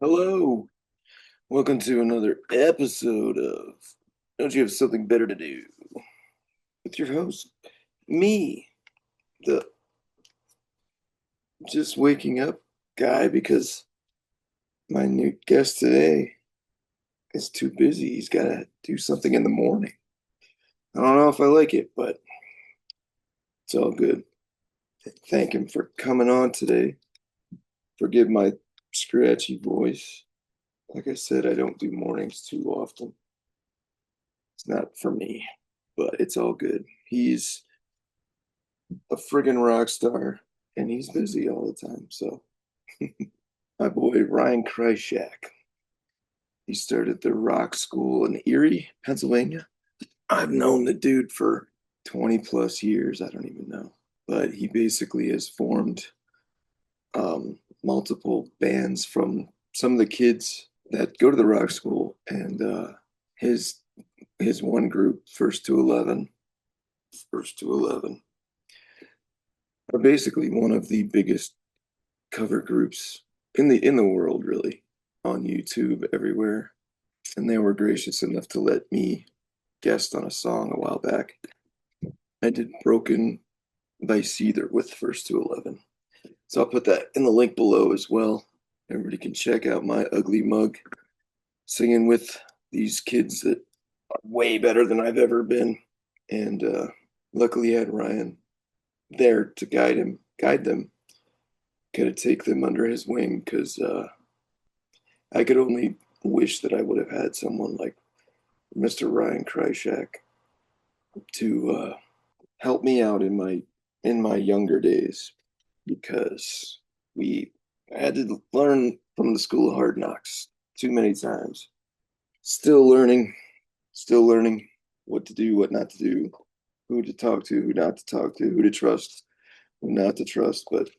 Hello, welcome to another episode of Don't You Have Something Better to Do with your host, me, the just waking up guy because my new guest today is too busy. He's got to do something in the morning. I don't know if I like it, but it's all good. Thank him for coming on today. Forgive my scratchy voice. Like I said, I don't do mornings too often. It's not for me, but it's all good. He's a friggin' rock star and he's busy all the time. So, my boy Ryan Krysiak, he started the rock school in Erie, Pennsylvania. I've known the dude for 20 plus years. I don't even know. But he basically has formed multiple bands from some of the kids that go to the rock school. And his his one group, First to 11, are basically one of the biggest cover groups in the world, really, on YouTube everywhere. And they were gracious enough to let me guest on a song a while back. I did Broken-Seether with First to 11. So I'll put that in the link below as well. Everybody can check out my ugly mug singing with these kids that are way better than I've ever been. And luckily I had Ryan there to guide them, kind of take them under his wing because I could only wish that I would have had someone like Mr. Ryan Krysiak to help me out in my younger days because we had to learn from the school of hard knocks too many times. Still learning what to do, what not to do, who to talk to, who not to talk to, who to trust, who not to trust. But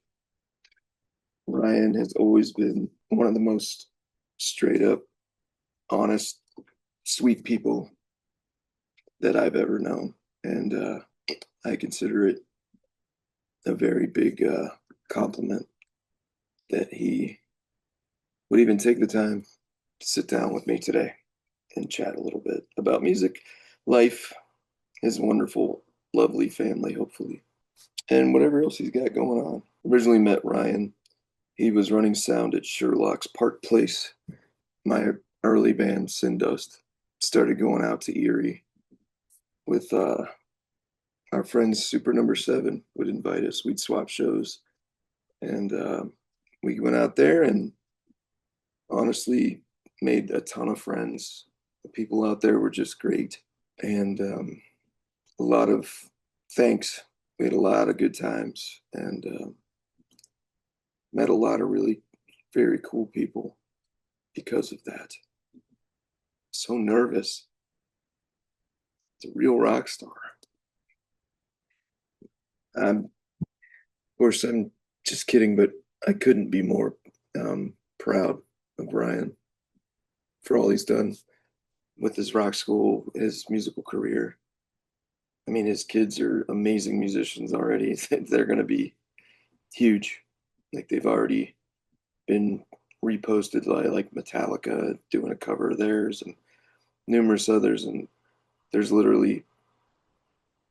Ryan has always been one of the most straight up, honest, sweet people that I've ever known. And I consider it a very big compliment that he would even take the time to sit down with me today and chat a little bit about music, life, his wonderful, lovely family, hopefully, and whatever else he's got going on. Originally met Ryan. He was running sound at Sherlock's Park Place. My early band, Sin Dust, started going out to Erie with our friends. Super Number Seven would invite us. We'd swap shows, and we went out there and honestly made a ton of friends. The people out there were just great, and a lot of thanks. We had a lot of good times and met a lot of really very cool people because of that. So nervous. It's a real rock star. Of course, I'm just kidding, but I couldn't be more proud of Ryan for all he's done with his rock school, his musical career. I mean, his kids are amazing musicians already. They're going to be huge. Like they've already been reposted by like Metallica doing a cover of theirs and numerous others. And there's literally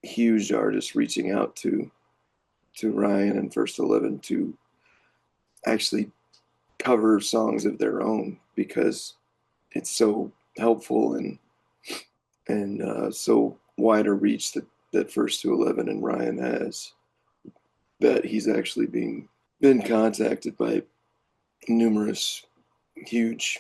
huge artists reaching out to Ryan and First 11 to actually cover songs of their own because it's so helpful and so wide a reach that First to 11 and Ryan has that he's actually been contacted by numerous huge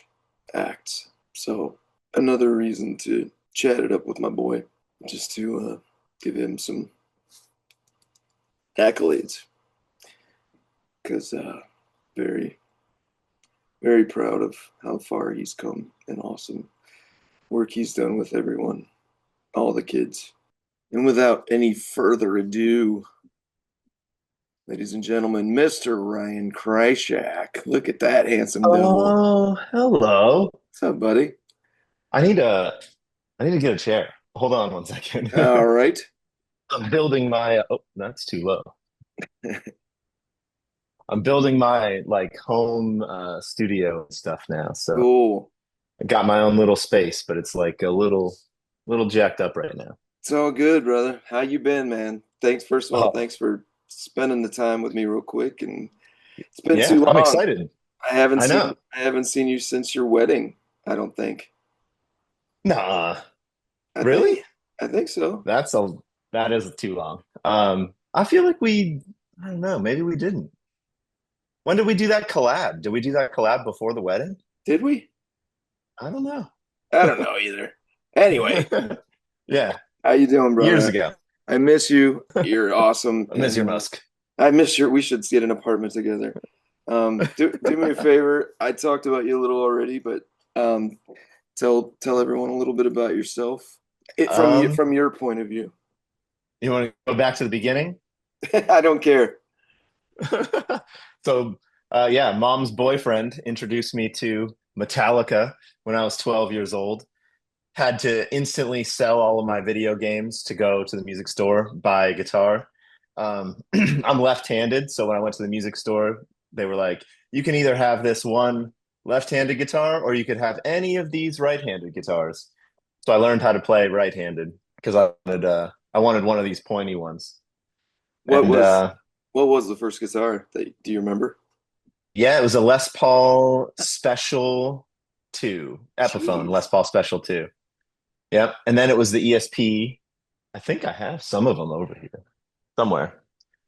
acts. So another reason to chat it up with my boy, just to give him some accolades, because very very proud of how far he's come and awesome work he's done with everyone, all the kids. And without any further ado, ladies and gentlemen, Mr. Ryan Krysiak. Look at that handsome devil. Oh, hello. What's up, buddy? I need a I need to get a chair. Hold on one second. All right. I'm building my oh, that's too low. I'm building my like home studio and stuff now. So Cool. I got my own little space, but it's like a little jacked up right now. It's all good, brother. How you been, man? Thanks, first of all, Oh, thanks for spending the time with me real quick. And it's been yeah, too I'm long. excited. I haven't I seen know. I haven't seen you since your wedding, I don't think. Nah, I think really? I think so. That's a that is too long. I feel like I don't know, maybe we didn't. When did we do that collab? Did we do that collab before the wedding? Did we? I don't know. I don't know either. Anyway, Yeah, how you doing, years brother? ago. I miss you. You're awesome. I miss And your Musk. I miss your we should get an apartment together. Do me a favor. I talked about you a little already, but um tell everyone a little bit about yourself. It Um, from your point of view. you want to go back to the beginning? I don't care. So, yeah, mom's boyfriend introduced me to Metallica when I was 12 years old. Had to instantly sell all of my video games to go to the music store, buy a guitar. I'm left-handed, so when I went to the music store, they were like, "You can either have this one left-handed guitar, or you could have any of these right-handed guitars." So I learned how to play right-handed because I wanted one of these pointy ones. What And was what was the first guitar that do you remember? yeah, it was a Les Paul Special 2, Epiphone, Jeez. Les Paul Special 2. Yep. And then it was the ESP. I think I have some of them over here somewhere.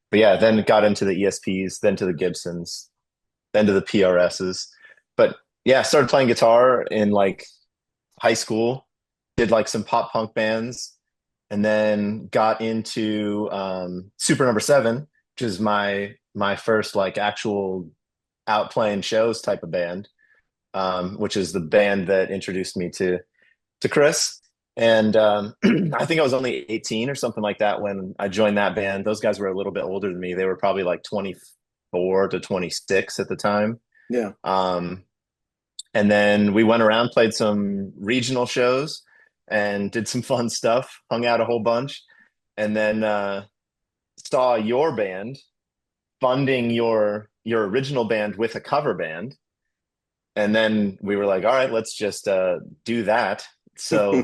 But yeah, then it got into the ESPs, then to the Gibsons, then to the PRSs. But yeah, I started playing guitar in like high school, did like some pop punk bands, and then got into Super Number Seven, which is my first like actual out playing shows type of band, which is the band that introduced me to Chris. And I think I was only 18 or something like that when I joined that band. Those guys were a little bit older than me. They were probably like 24 to 26 at the time. Yeah. Um, and then we went around, played some regional shows, and did some fun stuff, hung out a whole bunch, and then saw your band funding your original band with a cover band. And then we were like, all right, let's just do that. So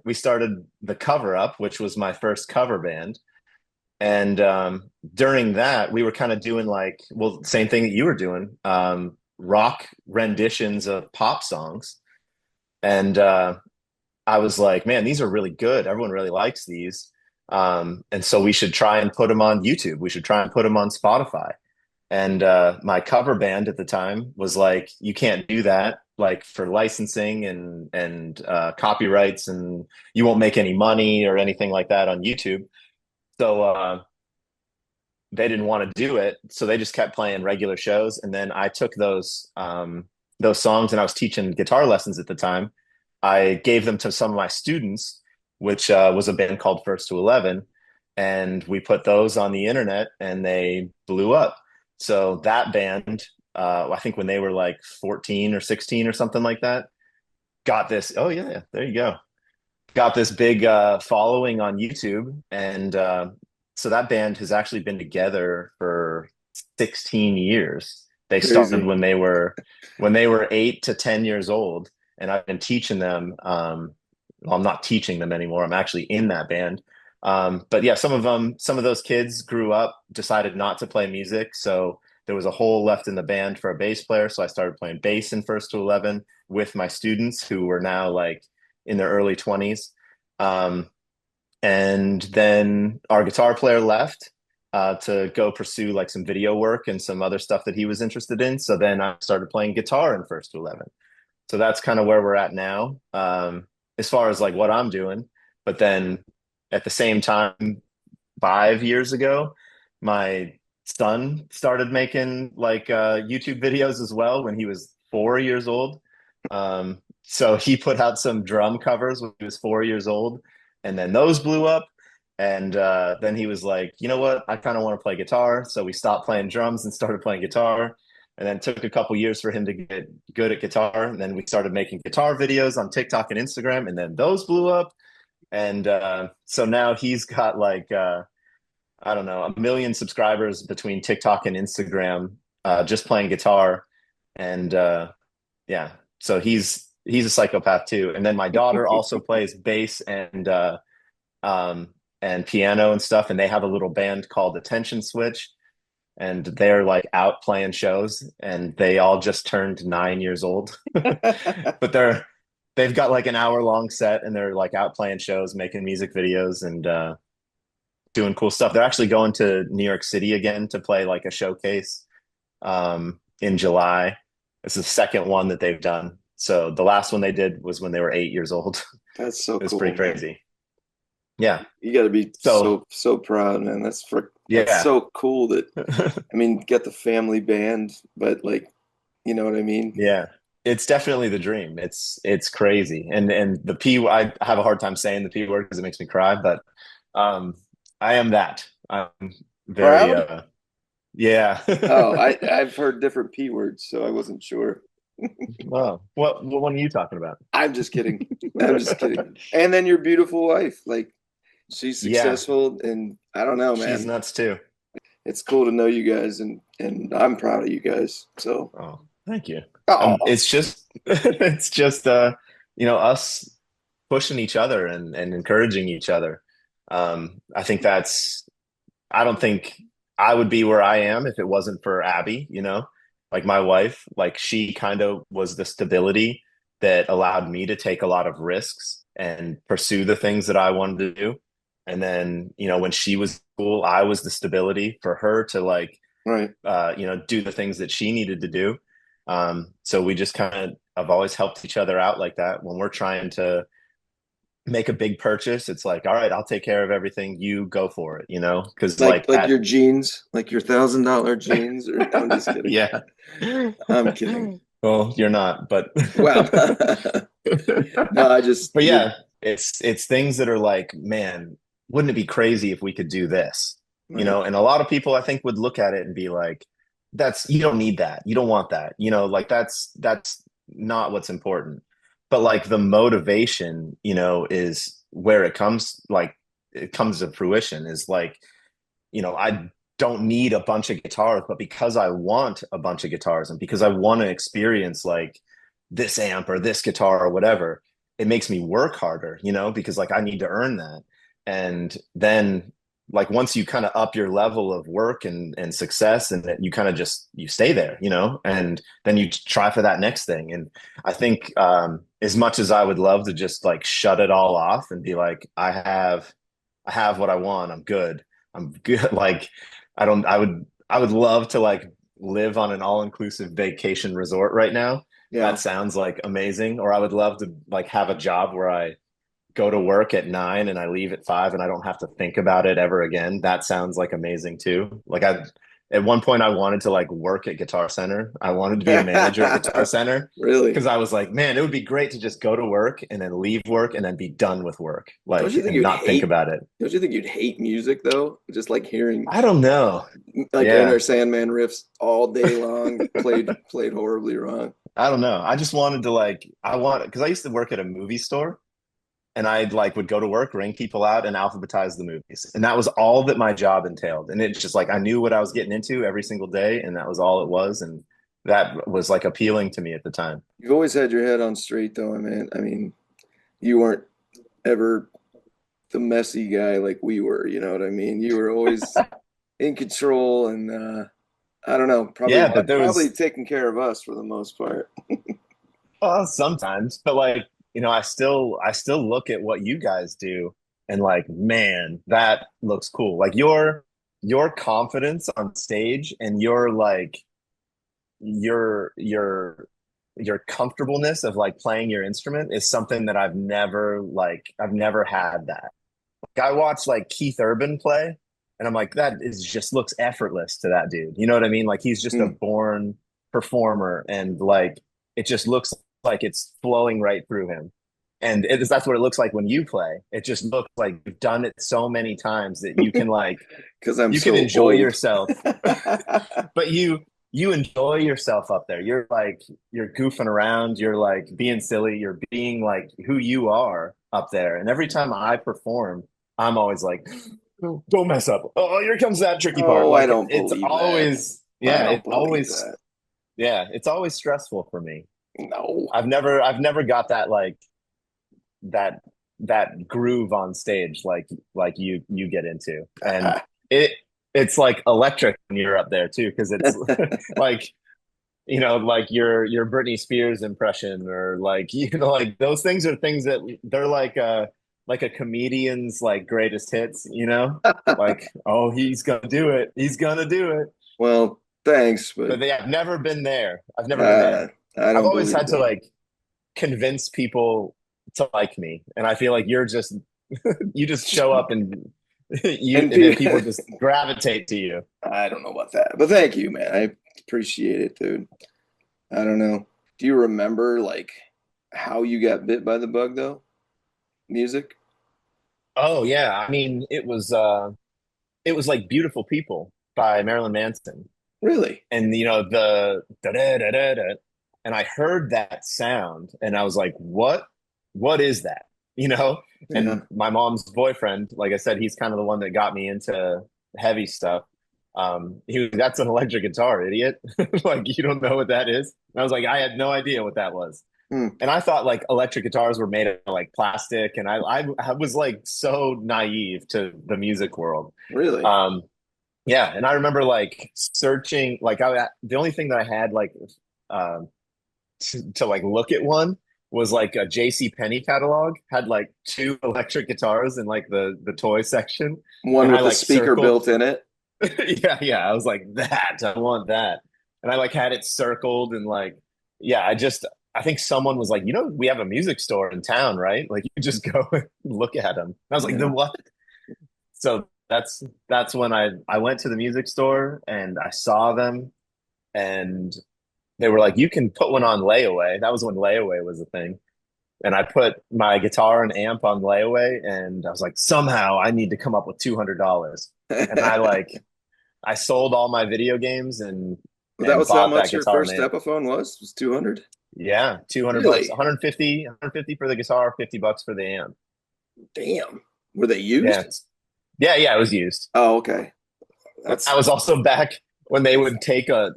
we started the Cover Up, which was my first cover band. And during that, we were kind of doing like, well, same thing that you were doing, rock renditions of pop songs. And I was like, man, these are really good. Everyone really likes these. And so we should try and put them on YouTube. We should try and put them on Spotify. And my cover band at the time was like, you can't do that, like for licensing and copyrights, and you won't make any money or anything like that on YouTube. So they didn't want to do it, so they just kept playing regular shows. And then I took those songs, and I was teaching guitar lessons at the time. I gave them to some of my students, which was a band called First to 11, and we put those on the internet, and they blew up. So that band, I think when they were like 14 or 16 or something like that, got this. Oh yeah, there you go. Got this big following on YouTube, and so that band has actually been together for 16 years. They started Crazy. when they were 8 to 10 years old, and I've been teaching them. Well, I'm not teaching them anymore. I'm actually in that band. But yeah, some of those kids grew up, decided not to play music, so there was a hole left in the band for a bass player. So I started playing bass in First to 11 with my students who were now like in their early 20s. Um, and then our guitar player left to go pursue like some video work and some other stuff that he was interested in. So then I started playing guitar in First to 11. So that's kind of where we're at now, as far as like what I'm doing. But then at the same time, 5 years ago, my son started making like YouTube videos as well when he was 4 years old. So he put out some drum covers when he was 4 years old, and then those blew up. And then he was like, you know what? I kind of want to play guitar. So we stopped playing drums and started playing guitar. And then it took a couple years for him to get good at guitar. And then we started making guitar videos on TikTok and Instagram, and then those blew up. And so now he's got like I don't know, 1 million subscribers between TikTok and Instagram, just playing guitar. And yeah, so he's a psychopath too. And then my daughter also plays bass and piano and stuff, and they have a little band called Attention Switch, and they're like out playing shows, and they all just turned 9 years old. But they've got like an hour long set, and they're like out playing shows, making music videos, and doing cool stuff. They're actually going to New York City again to play like a showcase in July. It's the second one that they've done. So the last one they did was when they were 8 years old. That's so It's cool, pretty man. crazy. Yeah. You got to be So so proud, man. That's yeah. so cool that I mean, get the family band, but like, you know what I mean? Yeah. It's definitely the dream. It's crazy. And the P I have a hard time saying the P word because it makes me cry, but um I am that. I'm very Proud? yeah. Oh, I've heard different P words, so I wasn't sure. Wow. What one are you talking about? I'm just kidding. I'm just kidding. And then your beautiful wife, like she's Yeah, successful, and I don't know, she's man. nuts too. It's cool to know you guys, and I'm proud of you guys. So, Oh, thank you. oh, It's just it's just us pushing each other and encouraging each other. I think that's I don't think I would be where I am if it wasn't for Abby, like my wife, like she kind of was the stability that allowed me to take a lot of risks and pursue the things that I wanted to do. And then, when she was cool, I was the stability for her to like, right. do the things that she needed to do. So we just kind of have always helped each other out like that. When we're trying to make a big purchase, it's like, all right, I'll take care of everything. You go for it, because like Like at your jeans, like your $1,000 jeans, or I'm just kidding. yeah. I'm kidding. Well, you're not, but Wow. No, I just but you're yeah, it's things that are like, man, wouldn't it be crazy if we could do this? right. And a lot of people I think would look at it and be like, that's you don't need that. You don't want that. Like that's not what's important. But like the motivation, is where it comes to fruition is like, I don't need a bunch of guitars, but because I want a bunch of guitars and because I want to experience like this amp or this guitar or whatever, it makes me work harder, because like I need to earn that. And then like once you kind of up your level of work and success, and that you kind of just you stay there, and then you try for that next thing. And I think as much as I would love to just like shut it all off and be like, I have what I want, I'm good. Like I would love to like live on an all-inclusive vacation resort right now. Yeah. That sounds like amazing. Or I would love to like have a job where I go to work at 9 and I leave at 5 and I don't have to think about it ever again. That sounds like amazing too. Like at one point I wanted to like work at Guitar Center. I wanted to be a manager at Guitar Center Really? because I was like, man, it would be great to just go to work and then leave work and then be done with work, Don't like you think and you'd not think hate? about it. Don't you think you'd hate music though? Just like hearing I don't know. like Enter Yeah. Sandman riffs all day long, played horribly wrong. I don't know. I just wanted to like because I used to work at a movie store and I like would go to work, ring people out and alphabetize the movies. And that was all that my job entailed. And it's just like I knew what I was getting into every single day and that was all it was. And that was like appealing to me at the time. You've always had your head on straight though, man. I mean, you weren't ever the messy guy like we were, you know what I mean? You were always in control and I don't know, Yeah, but there probably was taking care of us for the most part. sometimes, but like, I still look at what you guys do and like, man, that looks cool. Like your confidence on stage and your like your comfortableness of like playing your instrument is something that I've never had that. Like I watch like Keith Urban play and I'm like that is just looks effortless to that dude. You know what I mean? Like he's just a Hmm. born performer and like it just looks like it's flowing right through him. And that's what it looks like when you play. It just looks like you've done it so many times that you can like Because I'm you can so enjoy old. yourself, but you enjoy yourself up there. You're goofing around, you're like being silly, you're being like who you are up there. And every time I perform, I'm always like, Don't mess up. Oh, here comes that tricky part. Oh, I Like don't it's believe that. always, I yeah, don't it's believe always, that. yeah, it's always stressful for me. No. I've never got that like that that groove on stage like you get into, and it it's like electric when you're up there too, because it's like like your Britney Spears impression, or like like those things are things that they're like a comedian's like greatest hits, like, oh, he's gonna do it, he's gonna do it. Well, thanks, but But I've never been there. I've never been uh, there. I I've don't always believe had to that. like convince people to like me, and I feel like you're just you just show up and And and then people just gravitate to you. I don't know about that, but thank you, man. I appreciate it, dude. I don't know. Do you remember like how you got bit by the bug though? Music? Oh yeah, I mean it was like Beautiful People by Marilyn Manson. Really? And the da da da da da, and I heard that sound and I was like, what is that? Yeah. And my mom's boyfriend, like I said, he's kind of the one that got me into heavy stuff. He was, that's an electric guitar, idiot. Like, you don't know what that is? And I was like, I had no idea what that was. Hmm. And I thought like electric guitars were made of like plastic, and I was like so naive to the music world. Really? Um, yeah, and I remember like searching, like the only thing that I had like um to like look at one was like a J.C. Penney catalog, had like two electric guitars in like the toy section, One and I with the like speaker circled. built in it? Yeah, I was like, that, I want that. And I like had it circled, and like, yeah, I think someone was like, we have a music store in town, right? Like, you just go and look at them. And I was like, the Yeah. what? So that's when I went to the music store and I saw them, and they were like, you can put one on layaway. That was when layaway was a thing. And I put my guitar and amp on layaway, and I was like, somehow I need to come up with $200. And I sold all my video games That and was how bought that much your guitar and first amp. Epiphone was 200? Yeah, $200, Really? 150 for the guitar, $50 for the amp. Damn. Were they Yeah. used? Yeah, it was used. Oh, okay. I That's was also back when they would take a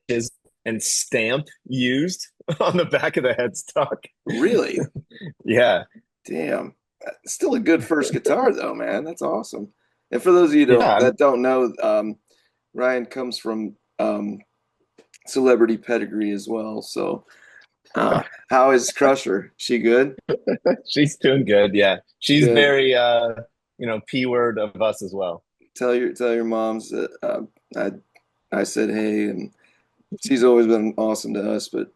chisel and stamp used on the back of the headstock. really Yeah. damn. Still a good first guitar though, man. That's awesome. And for those of you Yeah. that don't know, Ryan comes from celebrity pedigree as well. So, how is Crusher? She good? She's doing good. Yeah. She's Good. very P word of us as well. Tell your moms that I said hey, and she's always been awesome to us. But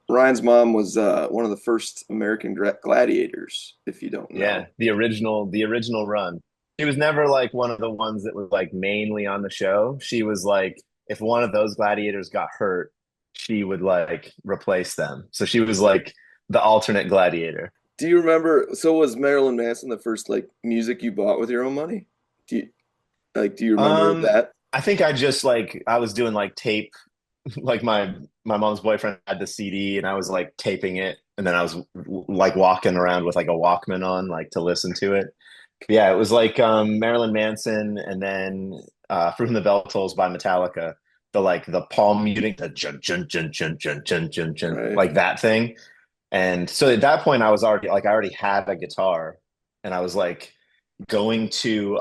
Ryan's mom was one of the first American gladiators, if you don't Yeah. know. The original run. She was never like one of the ones that was like mainly on the show. She was like, if one of those gladiators got hurt, she would like replace them. So she was like the alternate gladiator. Do you remember? So was Marilyn Manson the first like music you bought with your own money? Do you do you remember Um, that? I think I just like I was doing like tape, like my mom's boyfriend had the CD, and I was like taping it, and then I was like walking around with like a Walkman on, like to listen to it. Yeah, it was like Marilyn Manson, and then From the Bell Tolls by Metallica. The like the palm muting, the jun jun jun jun jun jun jun jun, Right. like that thing. And so at that point, I already had a guitar, and I was like going to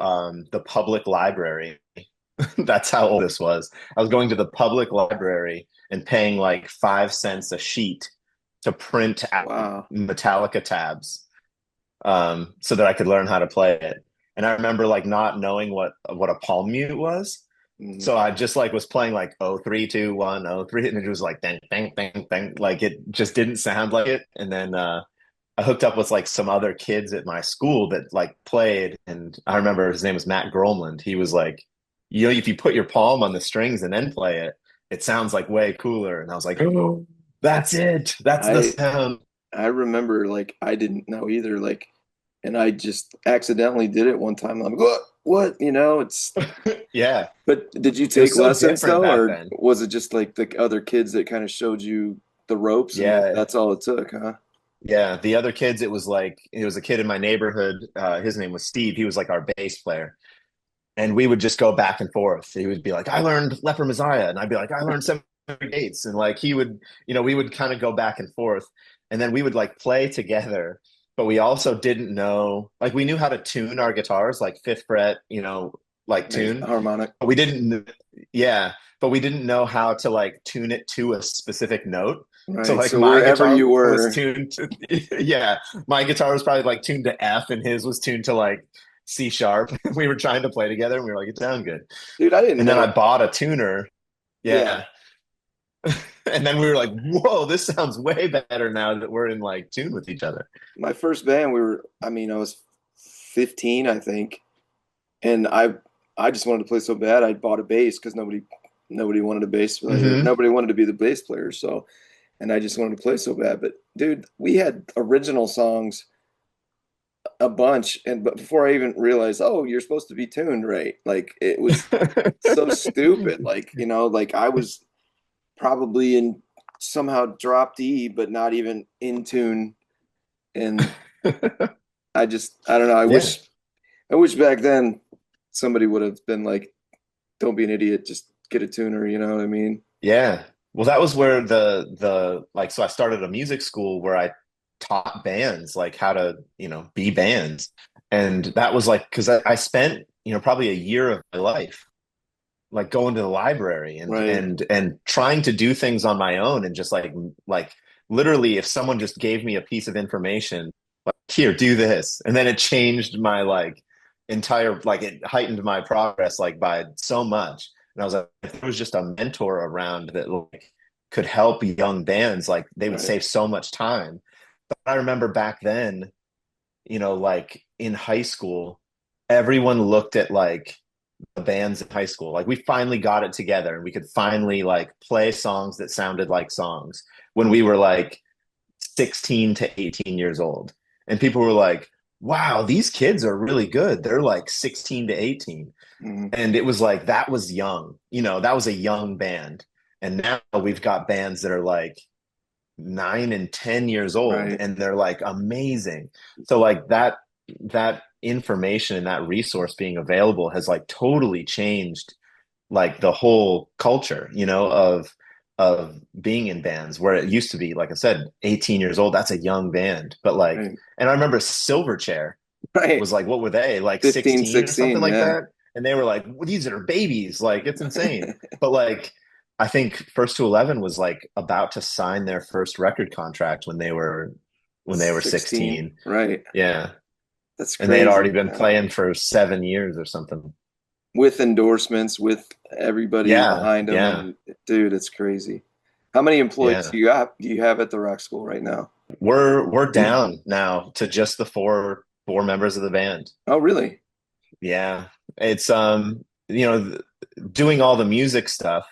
the public library. That's how old this was. I was going to the public library and paying like 5 cents a sheet to print out Wow. Metallica tabs, so that I could learn how to play it. And I remember like not knowing what a palm mute was. Mhm. So I just like was playing like 0 3 2 1 0 3, and it was like dang dang dang dang, like it just didn't sound like it. And then I hooked up with like some other kids at my school that like played, and I remember his name was Matt Gromland. He was like, if you put your palm on the strings and then play it, it sounds like way cooler. And I was like, oh, that's it. That's the I sound. I remember like I didn't know either, like, and I just accidentally did it one time. I'm like, what? It's. Yeah, But did you it was take so lessons different though, back or then. was it just like the other kids that kind of showed you the ropes, and Yeah, that's all it took, huh? yeah. The other kids, it was like it was a kid in my neighborhood. His name was Steve. He was like our bass player, and we would just go back and forth. He would be like, I learned Leper Messiah, and I'd be like, I learned Seven Gates, and like he would, we would kind of go back and forth, and then we would like play together. But we also didn't know, like we knew how to tune our guitars, like fifth fret, like Nice. tune. Harmonic. But we didn't, yeah, but we didn't know how to like tune it to a specific note. So Right. like So my wherever guitar you was were, tuned to, yeah, my guitar was probably like tuned to F, and his was tuned to like C sharp. We were trying to play together, and we were like, it sounds good. dude, I didn't And then I know. bought a tuner. Yeah. Yeah. And then we were like, whoa, this sounds way better now that we're in like tune with each other. My first band, I mean, I was 15, I think. And I just wanted to play so bad. I bought a bass because nobody wanted a bass player. Hmm. Nobody wanted to be the bass player. So, and I just wanted to play so bad. But dude, we had original songs a bunch, but before I even realized, oh, you're supposed to be tuned right. Like it was so stupid. Like, like I was probably in somehow dropped E, but not even in tune. And I don't know. Yeah. I wish back then somebody would have been like, don't be an idiot, just get a tuner, you know what I mean? Yeah. Well, that was where the like, so I started a music school where I taught bands like how to, be bands. And that was like, because I spent, probably a year of my life like going to the library and Right. and trying to do things on my own, and just like literally if someone just gave me a piece of information, like, here, do this, and then it changed my like entire, like it heightened my progress like by so much. And I was like, if there was just a mentor around that like could help young bands, like they would Right. save so much time. But I remember back then, like in high school, everyone looked at like the bands in high school. Like we finally got it together, and we could finally like play songs that sounded like songs when we were like 16 to 18 years old. And people were like, wow, these kids are really good. They're like 16 to 18. Mhm. And it was like, that was young, that was a young band. And now we've got bands that are like 9 and 10 years old, Right. and they're like amazing. So like that information and that resource being available has like totally changed like the whole culture, of being in bands, where it used to be, like I said, 18 years old, that's a young band. But like, Right. and I remember Silverchair Right. was like, what were they, like 15, 16 or something 16. like Yeah. that? And they were like, well, these are babies, like it's insane. But like, I think First to 11 was like about to sign their first record contract when they were 16. 16. Right. Yeah. That's And they had crazy. already been playing for 7 years or something. With endorsements, with everybody Yeah. behind them. Yeah. And dude, it's crazy. How many employees Yeah. do you have at the rock school right now? We're down now to just the four members of the band. Oh, really? Yeah. It's doing all the music stuff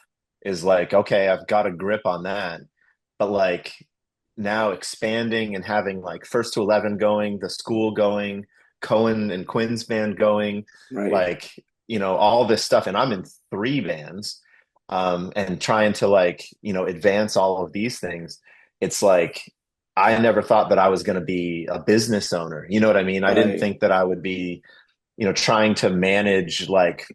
is like, okay, I've got a grip on that. But like now expanding and having like First to 11 going, the school going, Cohen and Quinn's band going, Right. like, all this stuff. And I'm in three bands, and trying to like, advance all of these things. It's like, I never thought that I was going to be a business owner. You know what I mean? I didn't Right. think that I would be, trying to manage like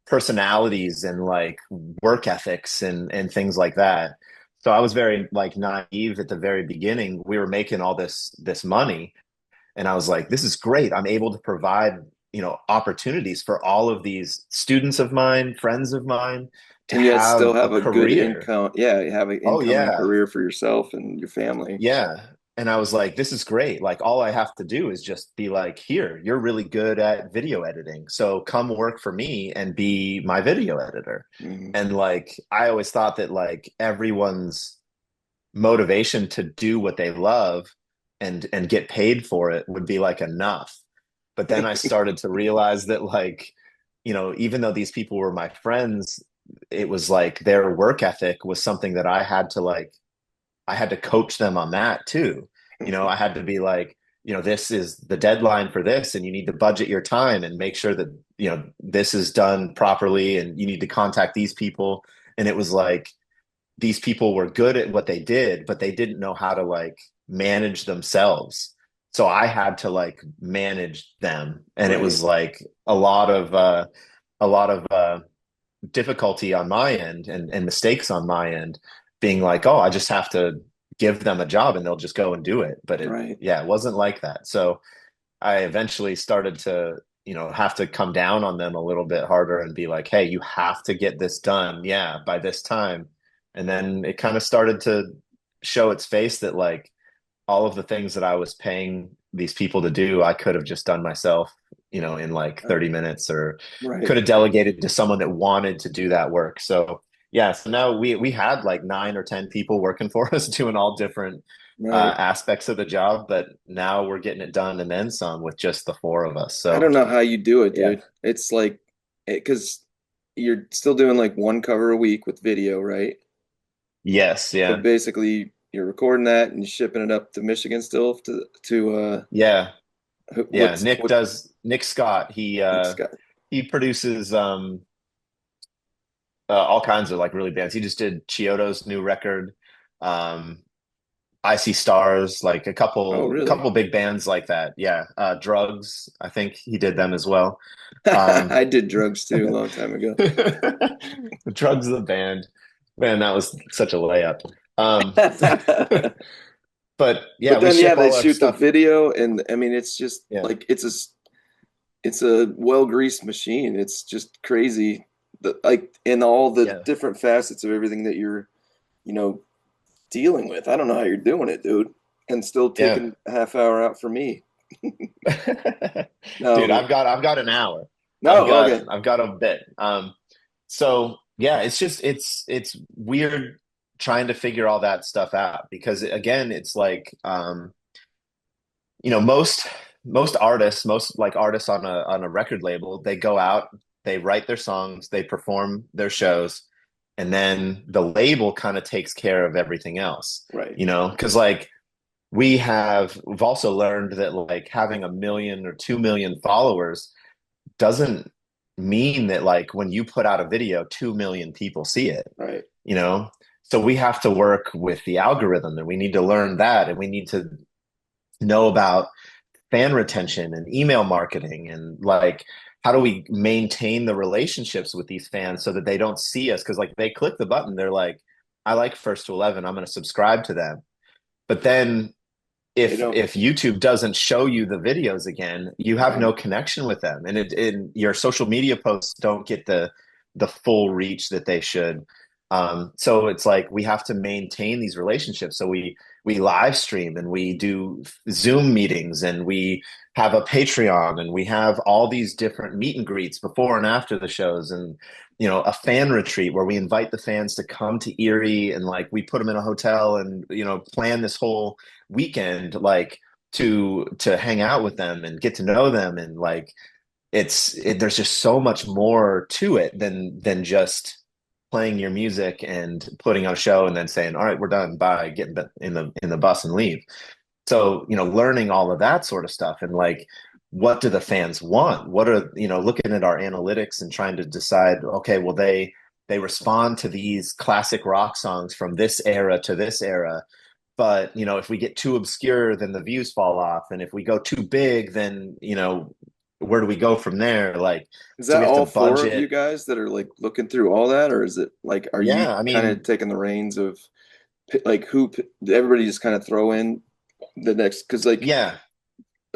personalities and like work ethics and things like that. So I was very like naive at the very beginning. We were making all this money, and I was like, this is great. I'm able to provide, opportunities for all of these students of mine, friends of mine, to And yet still have a have a good career. income. Yeah, you have an Oh income and yeah. career for yourself and your family. Yeah. And I was like, this is great. Like, all I have to do is just be like, here, you're really good at video editing. So come work for me and be my video editor. Mhm. And like, I always thought that like everyone's motivation to do what they love and get paid for it would be like enough. But then I started to realize that like, even though these people were my friends, it was like their work ethic was something that I had to coach them on that too. I had to be like, this is the deadline for this, and you need to budget your time and make sure that, this is done properly, and you need to contact these people. And it was like, these people were good at what they did, but they didn't know how to like manage themselves. So I had to like manage them. And it Right. was like a lot of a lot of difficulty on my end and mistakes on my end, being like, oh, I just have to give them a job and they'll just go and do it. But Right. it wasn't like that. So I eventually started to, have to come down on them a little bit harder and be like, hey, you have to get this done. Yeah, by this time. And then it kind of started to show its face that like all of the things that I was paying these people to do, I could have just done myself, in like 30 minutes, or Right. could have delegated to someone that wanted to do that work. So yeah, so now we had like 9 or 10 people working for us doing all different Right. aspects of the job, but now we're getting it done and then some with just the four of us. I So don't know how you do it, yeah. dude. It's like, because you're still doing like one cover a week with video, right? Yes, So yeah. basically, you're recording that and you're shipping it up to Michigan still to Yeah. Yeah. what Nick Scott, Nick's got. he produces all kinds of like really bands. He just did Chiodo's new record. Um I See Stars, like a Oh, couple really? big bands like that. Yeah. Drugs, I think he did them as well. Um I did drugs too a long time ago. Drugs the band. Man, that was such a layup. Um But but yeah, we then, yeah, ship they all our shoot the stuff. video, and I mean, it's just Yeah. like it's a well-greased machine. It's just crazy, like in all the Yeah. different facets of everything that you're, you know, dealing with. I don't know how you're doing it, dude, and still Yeah. taking a half hour out for me. Dude, No, I've got an hour. no, okay, I've got a bit. So yeah, it's weird trying to figure all that stuff out, because again, it's like most artists, most like artists on a record label, they go out, they write their songs, they perform their shows, and then the label kind of takes care of everything else. right, Because like we've also learned that like having 1 million or 2 million followers doesn't mean that like when you put out a video 2 million people see it, right. you know so we have to work with the algorithm, and we need to learn that, and we need to know about fan retention and email marketing, and like how do we maintain the relationships with these fans so that they don't see us, because like they click the button, they're like, I like First to 11, I'm going to subscribe to them. But then They don't, if YouTube doesn't show you the videos again, you have right. no connection with them, and your social media posts don't get the full reach that they should. So it's like we have to maintain these relationships. So we live stream, and we do Zoom meetings, and we have a Patreon, and we have all these different meet and greets before and after the shows, and a fan retreat where we invite the fans to come to Erie, and like we put them in a hotel, and plan this whole weekend like to hang out with them and get to know them, and like there's just so much more to it than just playing your music and putting on a show and then saying, all right, we're done, bye, getting in the bus and leave. So learning all of that sort of stuff, and like what do the fans want, what are looking at our analytics and trying to decide, okay, well they respond to these classic rock songs from this era to this era, but if we get too obscure, then the views fall off, and if we go too big, then where do we go from there? Like, Is so we that have to all four of you budget. guys that are like looking through all that, or is it like, are you Yeah, I kind of mean, taking the reins of like everybody just kind of throw in the next? Because like, yeah,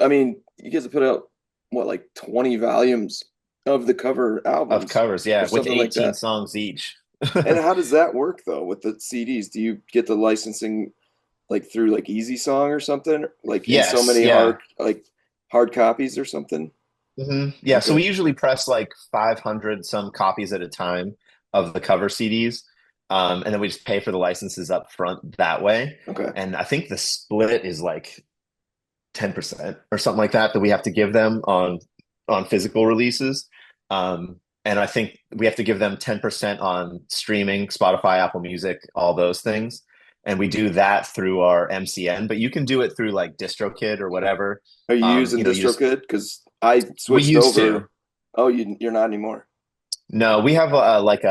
I mean, you guys have put out what, like 20 volumes of the cover of albums covers, or yeah, with something like 18 that. songs each. And how does that work though with the CDs? Do you get the licensing like through like Easy Song or something? Like in so Yes, many yeah. hard copies or something? Yeah, so Okay. we usually press like 500 some copies at a time of the cover CDs. And then we just pay for the licenses up front that way. Okay. And I think the split is like 10% or something like that we have to give them on physical releases. And I think we have to give them 10% on streaming, Spotify, Apple Music, all those things. And we do that through our MCN, but you can do it through like DistroKid or whatever. Are you using You just DistroKid? Because I We switched used to. over. Oh, you're not anymore. No, we have like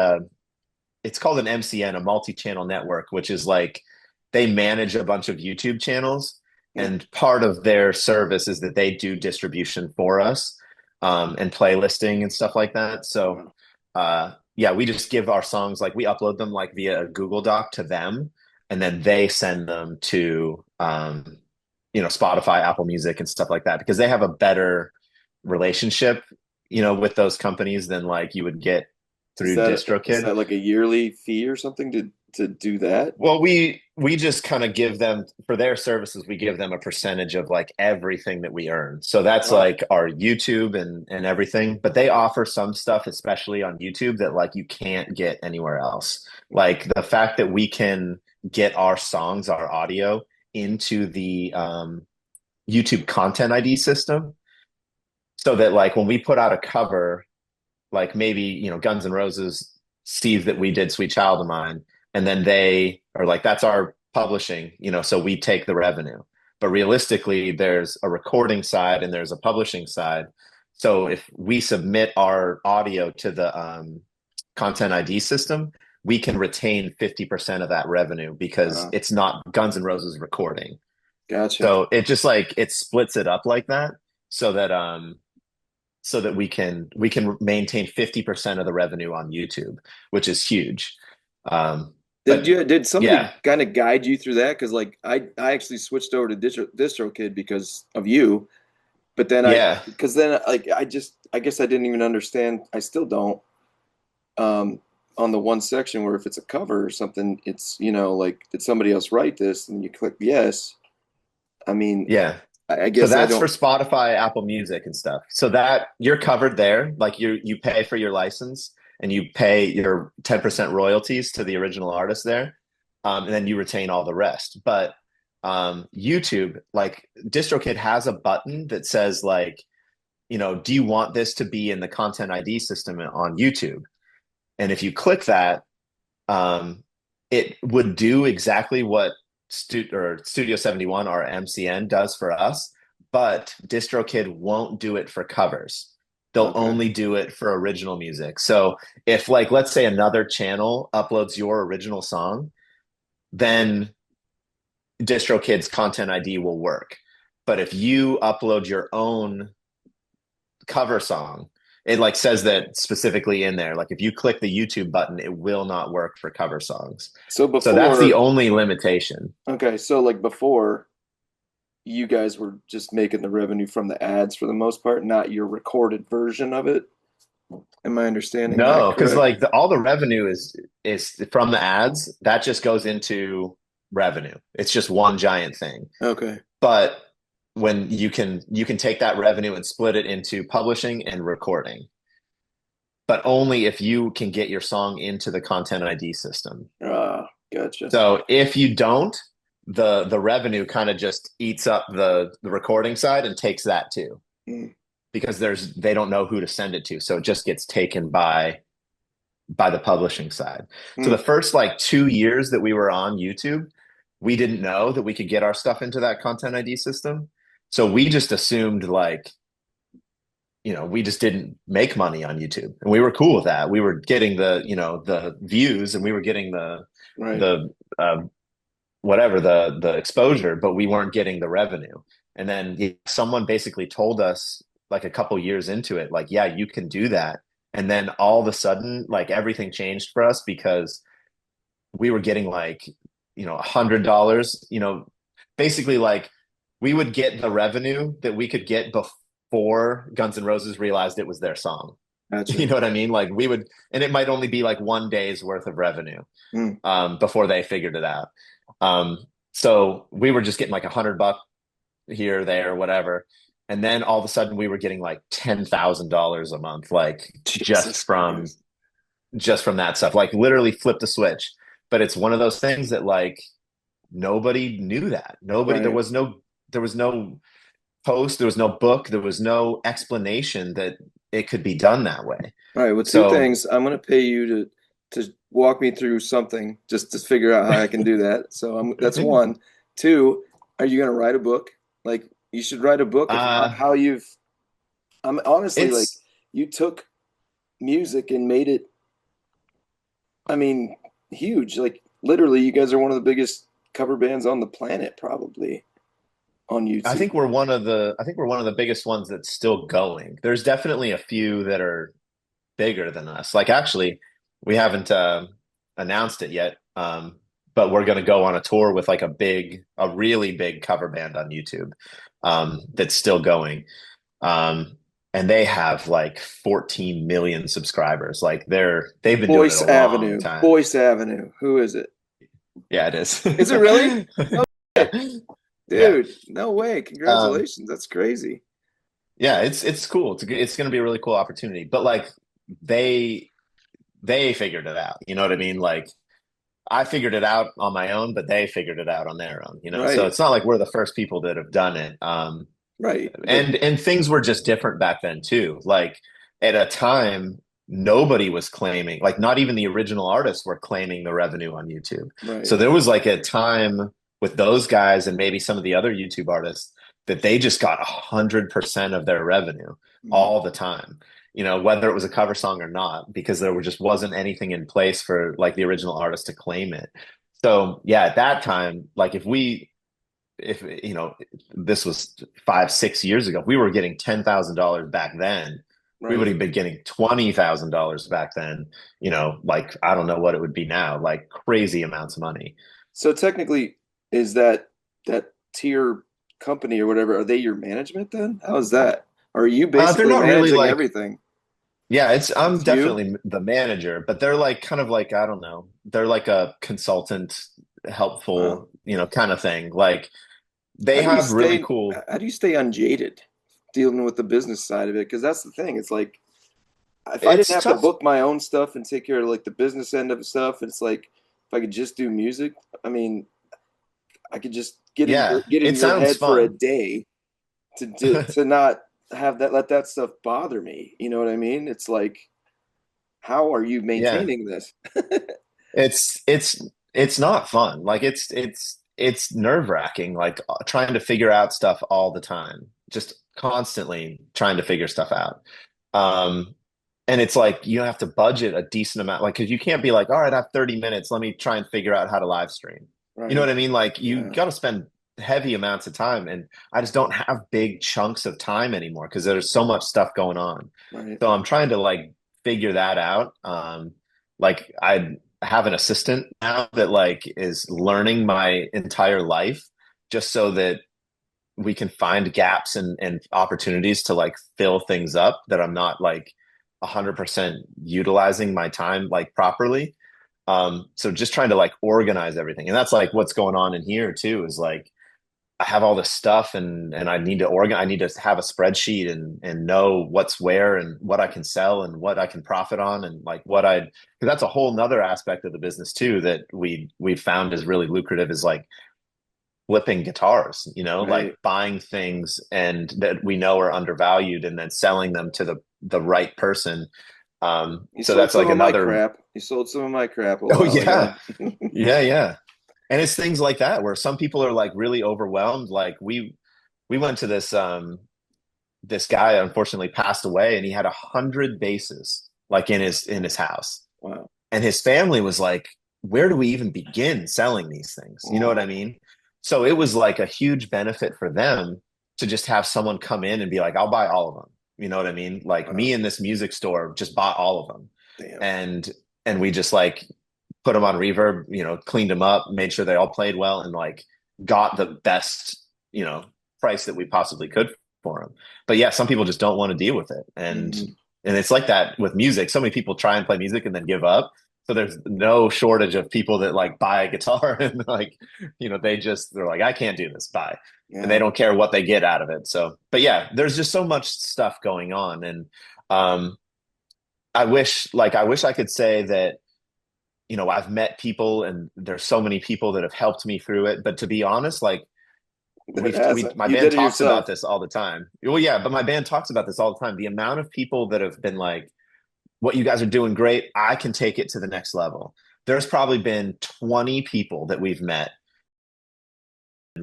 it's called an MCN, a multi-channel network, which is like they manage a bunch of YouTube channels, Yeah. and part of their service is that they do distribution for us. and playlisting and stuff like that. So Wow. yeah, we just give our songs, like we upload them like via a Google Doc to them, and then they send them to Spotify, Apple Music, and stuff like that because they have a better relationship, with those companies than like you would get Is through that DistroKid. like a yearly fee or something to do that? Well, we just kind of give them for their services, we give them a percentage of like everything that we earn. So that's Wow. like our YouTube and everything, but they offer some stuff, especially on YouTube, that like you can't get anywhere else. Like the fact that we can get our songs, our audio into the YouTube Content ID system so that like when we put out a cover, like maybe Guns N' Roses sees that we did Sweet Child of Mine, and then they are like, that's our publishing, so we take the revenue. But realistically, there's a recording side and there's a publishing side. So if we submit our audio to the Content ID system, we can retain 50% of that revenue because it's not Guns N' Roses recording. Gotcha. So it just like it splits it up like that so that we can maintain 50% of the revenue on YouTube, which is huge. But Did somebody yeah, kind of guide you through that? Because like I actually switched over to DistroKid because of you, but then yeah, like I guess I didn't even understand. I still don't. On the one section where if it's a cover or something, it's like did somebody else write this? And you click yes. I mean, yeah. I So guess I that's for don't. Spotify, Apple Music and stuff. So that you're covered there. Like you pay for your license and you pay your 10% royalties to the original artist there. And then you retain all the rest. But YouTube, like DistroKid has a button that says like, do you want this to be in the Content ID system on YouTube? And if you click that, um, it would do exactly what Studio 71 or MCN does for us, but DistroKid won't do it for covers. They'll Okay. only do it for original music. So if like let's say another channel uploads your original song, then DistroKid's Content ID will work. But if you upload your own cover song, it like says that specifically in there. Like if you click the YouTube button, it will not work for cover songs. So So that's the before, only limitation. okay, so like before, you guys were just making the revenue from the ads for the most part, not your recorded version of it. Am I understanding that No, because correct? like all the revenue is from the ads. That just goes into revenue. It's just one giant thing. Okay. But when you can take that revenue and split it into publishing and recording, but only if you can get your song into the Content ID system. Gotcha. So if you don't, the revenue kind of just eats up the recording side and takes that too Mm. because they don't know who to send it to, so it just gets taken by the publishing side. So the Mm. first like 2 years that we were on YouTube, we didn't know that we could get our stuff into that Content ID system. So we just assumed like, we just didn't make money on YouTube. And we were cool with that. We were getting the views and we were getting Right. the whatever the exposure, but we weren't getting the revenue. And then someone basically told us like a couple years into it, like, yeah, you can do that. And then all of a sudden, like everything changed for us because we were getting like, $100, basically like we would get the revenue that we could get before Guns N' Roses realized it was their song. You Gotcha. know what I mean? Like we would, and it might only be like one day's worth of revenue Mm. before they figured it out. Um, so we were just getting like $100 here, there, whatever. And then all of a sudden we were getting like $10,000 a month, like Jesus Christ. just from that stuff, like literally flipped a switch. But it's one of those things that like nobody knew that. Nobody, Right. there was no post, there was no book, there was no explanation that it could be done that way. All right. Well, two So things. I'm going to pay you to walk me through something just to figure out how I can do that. So that's one. Two, are you going to write a book? Like you should write a book of uh how you've. I'm honestly like it's you took music and made it. I mean, huge. Like literally, you guys are one of the biggest cover bands on the planet, probably. on I YouTube? think we're one of the biggest ones that's still going. There's definitely a few that are bigger than us. Like actually, we haven't announced it yet, but we're going to go on a tour with like a really big cover band on YouTube that's still going. Um, and they have like 14 million subscribers. Like they've been doing it Boyce a long Avenue. time. Boyce Avenue. Who is it? Yeah, it is. Is it really? No Yeah. way. Yeah. Dude, no way. Um, Congratulations. That's crazy. yeah, it's cool. It's going to be a really cool opportunity. But like they they figured it out. You know what I mean? Like I figured it out on my own, but they figured it out on their own, you know? So Right. it's not like we're the first people that have done it. Right. But And things were just different back then too. Like at a time, nobody was claiming, like not even the original artists were claiming the revenue on YouTube. So right. there was like a time with those guys and maybe some of the other YouTube artists that they just got 100% of their revenue Mm, all the time. You know, whether it was a cover song or not, because just wasn't anything in place for like the original artist to claim it. So yeah, at that time, like if you know this was 5 6 years ago, if we were getting $10,000 back then, we would right. have been getting $20,000 back then. You know, like I don't know what it would be now, like crazy amounts of money. So technically, is that tier company or whatever, are they your management then? How is that? Or are you They're basically not really managing like, everything? yeah, I'm It's you? definitely the manager, but they're like kind of like I don't know, they're like a consultant, Wow. helpful, you know, kind of thing. Like How they do you have really stay cool. how do you stay unjaded dealing with the business side of it? Because that's the thing. It's like if I didn't It's have to tough. book my own stuff and take care of like the business end of stuff, it's like if I could just do music, I mean, I could just Yeah, get in it your sounds head for a fun. day to not have that let that stuff bother me. You know what I mean? It's like, how are you Yeah. maintaining this? It's not fun. Like it's nerve-wracking, like trying to figure out stuff all the time, just constantly trying to figure stuff out. Um, and it's like you have to budget a decent amount, like because you can't be like, all right, I have 30 minutes, let me try and figure out how to live stream. You know what Right. I mean? Like you Yeah. got to spend heavy amounts of time, and I just don't have big chunks of time anymore because there's so much stuff going on. Right. So I'm trying to like figure that out. Like I have an assistant now that like is learning my entire life just so that we can find gaps and opportunities to like fill things up that I'm not like 100% utilizing my time like properly. So just trying to like organize everything. And that's like what's going on in here too, is like I have all this stuff and I need to I need to have a spreadsheet and know what's where and what I can sell and what I can profit on and like because that's a whole nother aspect of the business too that we found is really lucrative, is like flipping guitars, you know, like Right. buying things and that we know are undervalued and then selling them to the right person. You So sold that's some like of my another. crap. You sold some of my crap a Oh while yeah. ago. Yeah, yeah. And it's things like that where some people are like really overwhelmed. Like we went to this guy unfortunately passed away and he had 100 basses like in his house. Wow. And his family was like, where do we even begin selling these things? You know what I Wow. mean? So it was like a huge benefit for them to just have someone come in and be like, I'll buy all of them. You know what I mean? Like me Wow. in this music store just bought all of them. Damn. And we just like put them on reverb, you know, cleaned them up, made sure they all played well, and like got the best, you know, price that we possibly could for them. But yeah, some people just don't want to deal with it, Mhm. and it's like that with music. So many people try and play music and then give up. So there's no shortage of people that like buy a guitar and like, you know, they're like, I can't do this, bye. And they Yeah. don't care what they get out of it. So, but yeah, there's just so much stuff going on. And um I wish I could say that, you know, I've met people and there's so many people that have helped me through it. But to be honest, like It hasn't. my You band did it talks about yourself. this all the time. Well, yeah, but my band talks about this all the time. The amount of people that have been like, what you guys are doing great, I can take it to the next level. There's probably been 20 people that we've met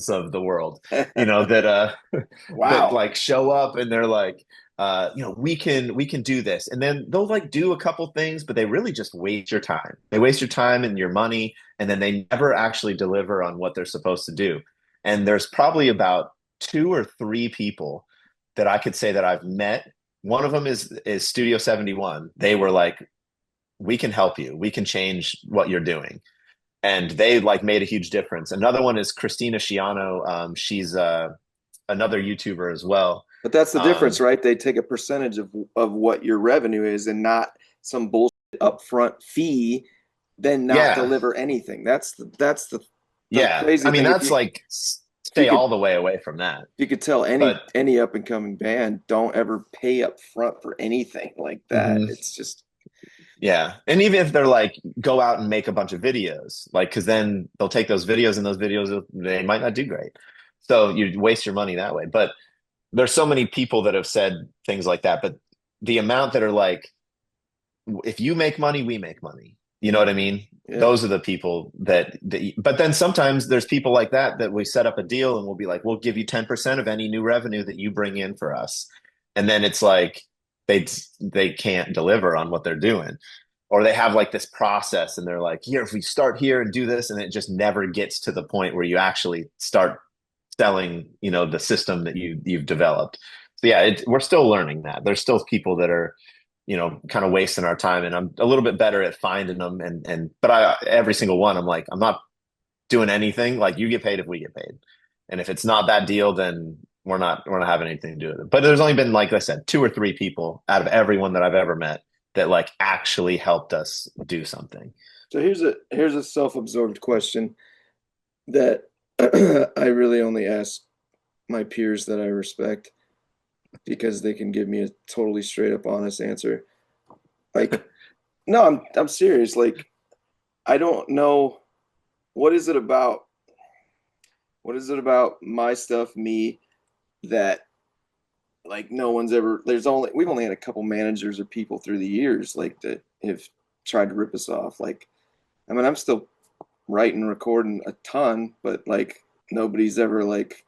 of the world, you know, that that Wow. like show up and they're like, you know, we can do this. And then they'll like do a couple things, but they really just waste your time. They waste your time and your money, and then they never actually deliver on what they're supposed to do. And there's probably about two or three people that I could say that I've met. One of them is Studio 71. They were like, we can help you. We can change what you're doing. And they like made a huge difference. Another one is Christina Shiano. She's another YouTuber as well. But that's the difference, Um, right? They take a percentage of what your revenue is and not some bullshit upfront fee, then not yeah, deliver anything. That's the yeah. crazy I mean, thing. that's like If you stay could all the way away from that. you could tell any But any up and coming band, don't ever pay up front for anything like that. mhm, It's just yeah, and even if they're like go out and make a bunch of videos, like because then they'll take those videos and those videos they might not do great, so you waste your money that way. But there's so many people that have said things like that. But the amount that are like, if you make money, we make money. You know what I mean? yeah. Those are the people that, but then sometimes there's people like that we set up a deal and we'll be like, we'll give you 10% of any new revenue that you bring in for us. And then it's like they can't deliver on what they're doing. Or they have like this process and they're like, here, if we start here and do this, and it just never gets to the point where you actually start selling, the system that you've developed. So yeah, we're still learning that. There's still people that are kind of wasting our time, and I'm a little bit better at finding them. But every single one, I'm like, I'm not doing anything. Like, you get paid if we get paid, and if it's not that deal, then we're not having anything to do with it. But there's only been, like I said, two or three people out of everyone that I've ever met that like actually helped us do something. So here's a self-absorbed question that I really only ask my peers that I respect because they can give me a totally straight up honest answer. Like, no, I'm serious. Like, I don't know what is it about my stuff, me, that like no one's ever we've only had a couple managers or people through the years like that have tried to rip us off. Like, I mean, I'm still writing and recording a ton, but like nobody's ever like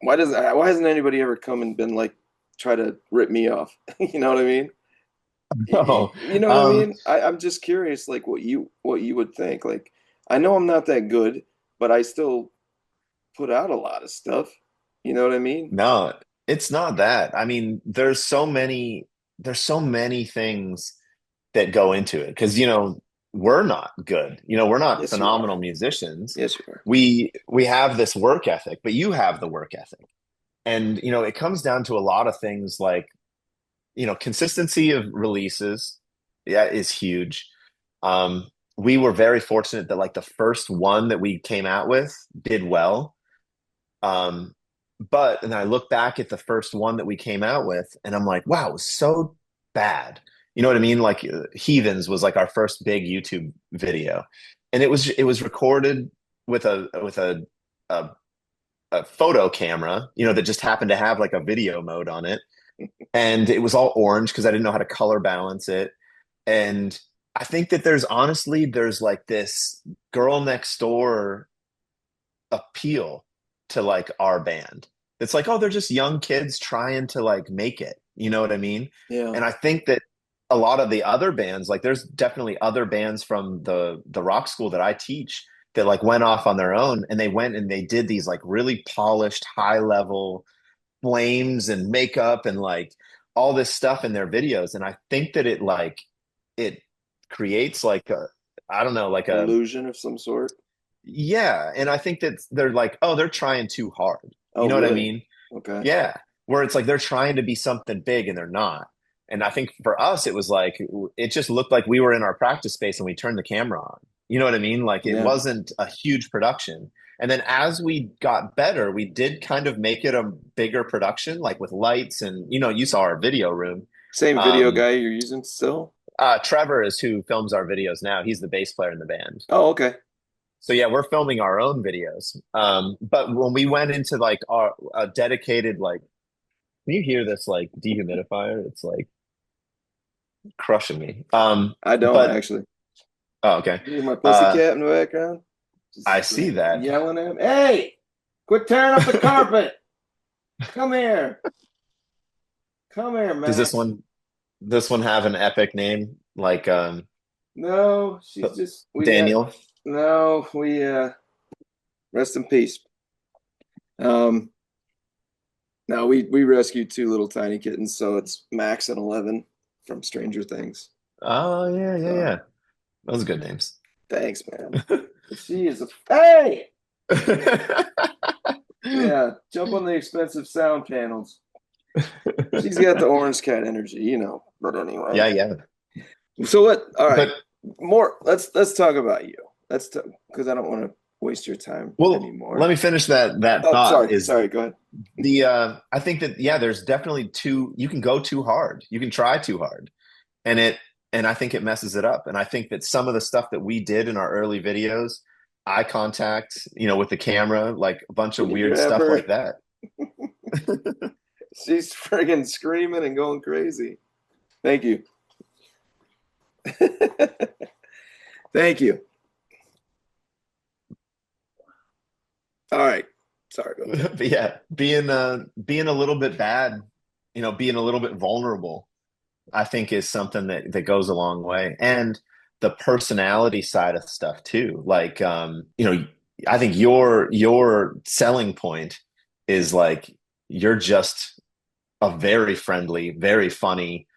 why hasn't anybody ever come and been like try to rip me off? You know what I mean? Oh, You know what I mean? I'm just curious, like what you would think. Like, I know I'm not that good, but I still put out a lot of stuff. You know what I mean? no, it's not that. I mean, there's so many things that go into it because we're not good. We're not Yes, you are. phenomenal musicians. Yes, you are. We have this work ethic, but you have the work ethic. And it comes down to a lot of things like, consistency of releases, yeah, is huge. We were very fortunate that like the first one that we came out with did well. Um, and I look back at the first one that we came out with, and I'm like, wow, it was so bad. You know what I mean? Like, Heathens was like our first big YouTube video, and it was recorded with a, a photo camera, that just happened to have like a video mode on it, and it was all orange because I didn't know how to color balance it. And I think that there's like this girl next door appeal to like our band. It's like, oh, they're just young kids trying to like make it. You know what I mean? Yeah. And I think that a lot of the other bands, like there's definitely other bands from the rock school that I teach that like went off on their own, and they went and they did these like really polished, high level flames and makeup and like all this stuff in their videos. And I think that it creates like a, I don't know, like a, Illusion of some sort. yeah. And I think that they're like, oh, they're trying too hard. You Oh, know what I really? mean? Okay. Yeah. Where it's like they're trying to be something big and they're not. And I think for us, it was like, it just looked like we were in our practice space and we turned the camera on. You know what I mean? Like, it Yeah. wasn't a huge production. And then as we got better, we did kind of make it a bigger production, like with lights and, you saw our video room. Same video Um, guy you're using still? Trevor is who films our videos now. He's the bass player in the band. Oh, okay. So yeah, we're filming our own videos. But when we went into like our a dedicated like, can you hear this like dehumidifier? It's like crushing me. I don't But actually. oh, okay. You hear my Uh, pussycat in the background? I Just see that. yelling at him. Hey, quit tearing up the carpet. Come here. Come here, Does Max. this one have an epic name like No, she's just we got Daniel? no, we rest in peace. Um No, we rescued two little tiny kittens, so it's Max and 11 from Stranger Things. Oh yeah, yeah, So yeah. Those are good names. thanks, man. She is a hey. Yeah, jump on the expensive sound panels. She's got the orange cat energy, you know. But anyway, Yeah, yeah. so what? All right, But more. Let's talk about you. Let's because I don't want to waste your time well, let anymore. me finish that Oh, thought. sorry, Is sorry. Go ahead. the I think that yeah, there's definitely too you can go too hard. You can try too hard. And it and I think it messes it up. And I think that some of the stuff that we did in our early videos, eye contact, with the camera, like a bunch of Can you weird have stuff her? like that. She's friggin' screaming and going crazy. Thank you. Thank you. All right. Sorry. Go ahead. But yeah, being a little bit bad, being a little bit vulnerable, I think is something that goes a long way. And the personality side of stuff too. Like I think your selling point is like you're just a very friendly, very funny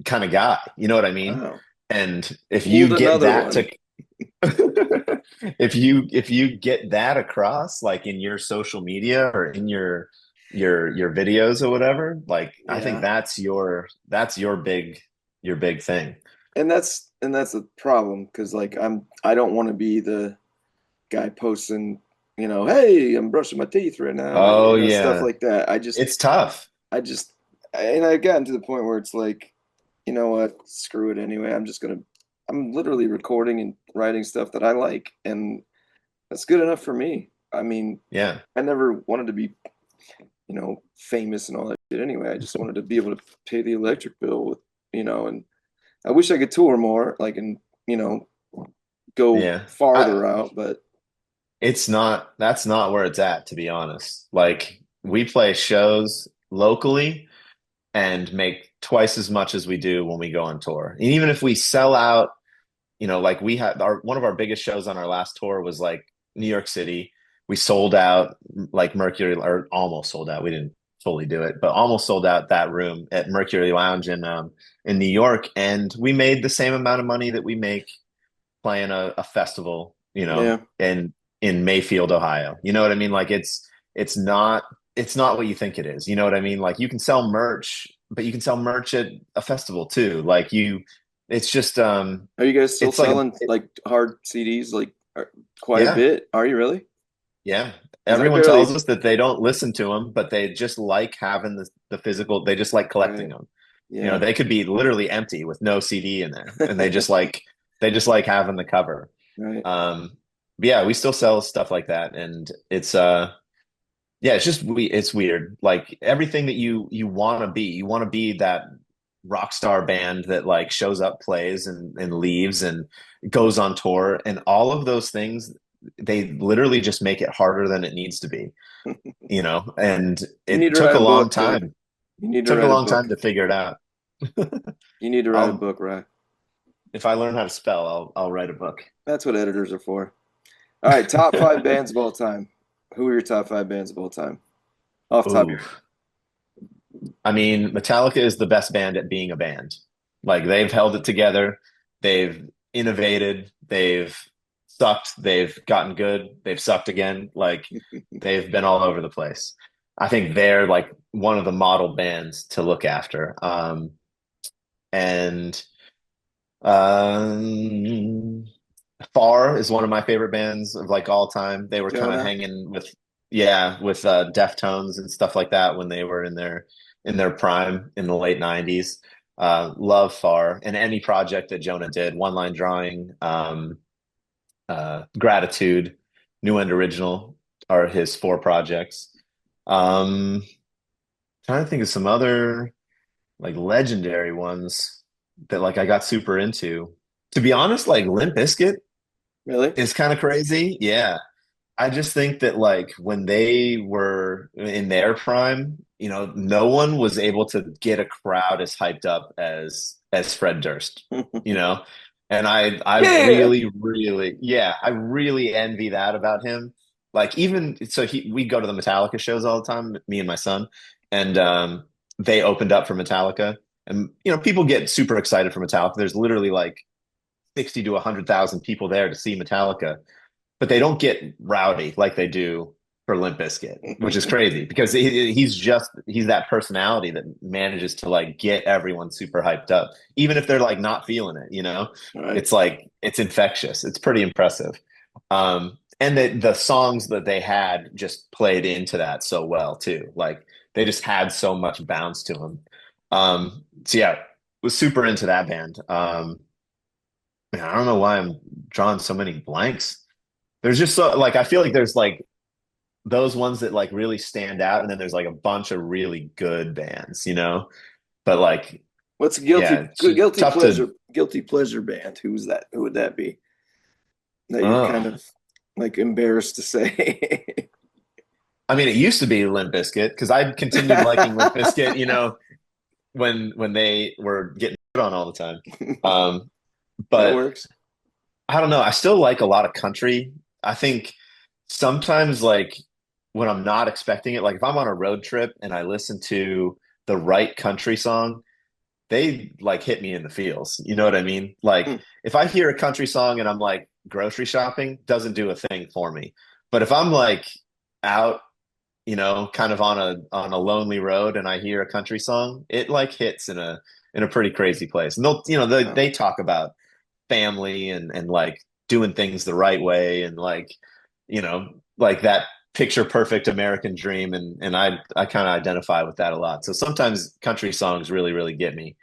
kind of guy. You know what I mean? Wow. And if Pulled you get another that one. to if you get that across like in your social media or in your videos or whatever, like I think Yeah. that's your big thing. And that's a problem because like I don't want to be the guy posting, hey, I'm brushing my teeth right now, Oh stuff yeah. like that. I just It's tough. I just and I've gotten to the point where it's like, you know what, screw it anyway. I'm literally recording and writing stuff that I like, and that's good enough for me. I mean, Yeah. I never wanted to be, famous and all that shit anyway. I just wanted to be able to pay the electric bill and I wish I could tour more, like, and, go Yeah. farther out, but That's not where it's at, to be honest. Like we play shows locally and make twice as much as we do when we go on tour. And even if we sell out, like we had one of our biggest shows on our last tour was like New York City. We sold out like Mercury, or almost sold out. We didn't fully do it, but almost sold out that room at Mercury Lounge in New York. And we made the same amount of money that we make playing a festival, yeah, in Mayfield, Ohio. You know what I mean? Like it's not it's not what you think it is. You know what I mean? Like you can sell merch, but you can sell merch at a festival too. Like it's just are you guys still it's like selling like hard CDs, like quite a yeah, bit? Are you really? yeah. Because I Everyone tells barely, us that they don't listen to them, but they just like having the physical. They just like collecting right, them. yeah, They could be literally empty with no CD in there, and they just like having the cover. right. But yeah, we still sell stuff like that, and it's yeah, it's weird. Like everything that you you want to be that rock star band that like shows up, plays, and leaves and goes on tour, and all of those things. They literally just make it harder than it needs to be, and You need it to took write a a long book, dude. time. You need to Took a write a long time book. to figure it out. You need to write a I'll book, right? If I learn how to spell, I'll write a book. That's what editors are for. All right, top five bands of all time. Who are your top five bands of all time? Off the top of Ooh. your head. I mean, Metallica is the best band at being a band. Like they've held it together, they've innovated, they've sucked, they've gotten good, they've sucked again. Like they've been all over the place. I think they're like one of the model bands to look after. And um, Far is one of my favorite bands of like all time. They were kind of Jonah. hanging with Deftones and stuff like that when they were in their prime in the late 90s. Love Far and any project that Jonah did, One Line Drawing, Gratitude, New and Original are his four projects. Um, Trying to think of some other like legendary ones that like I got super into. To be honest, like Limp Bizkit Really? is kind of crazy. Yeah. I just think that like when they were in their prime, no one was able to get a crowd as hyped up as Fred Durst, you know? And I Yeah. really, really, yeah, I really envy that about him. Like even so we go to the Metallica shows all the time, me and my son, and they opened up for Metallica. And people get super excited for Metallica. There's literally like 60 to 100,000 people there to see Metallica, but they don't get rowdy like they do for Limp Bizkit, which is crazy because he's that personality that manages to like get everyone super hyped up, even if they're like not feeling it. Right. It's like it's infectious. It's pretty impressive. And the songs that they had just played into that so well too. Like they just had so much bounce to them. So yeah, was super into that band. Man, I don't know why I'm drawing so many blanks. There's just so like I feel like there's like those ones that like really stand out, and then there's like a bunch of really good bands. But like, What's yeah, it's just tough to. guilty pleasure band? Who's that? Who would that be? That you're kind Oh, of like embarrassed to say. I mean, it used to be Limp Bizkit because I continued liking Limp Bizkit, when they were getting put on all the time. Um, That but works. I don't know. I still like a lot of country. I think sometimes, like, when I'm not expecting it, like if I'm on a road trip and I listen to the right country song, they like hit me in the feels. You know what I mean? Like Hmm. if I hear a country song and I'm like grocery shopping, doesn't do a thing for me. But if I'm like out, kind of on a lonely road and I hear a country song, it like hits in a pretty crazy place. And they Wow. talk about family and like doing things the right way and like that picture perfect American dream and I kind of identify with that a lot. So sometimes country songs really really get me.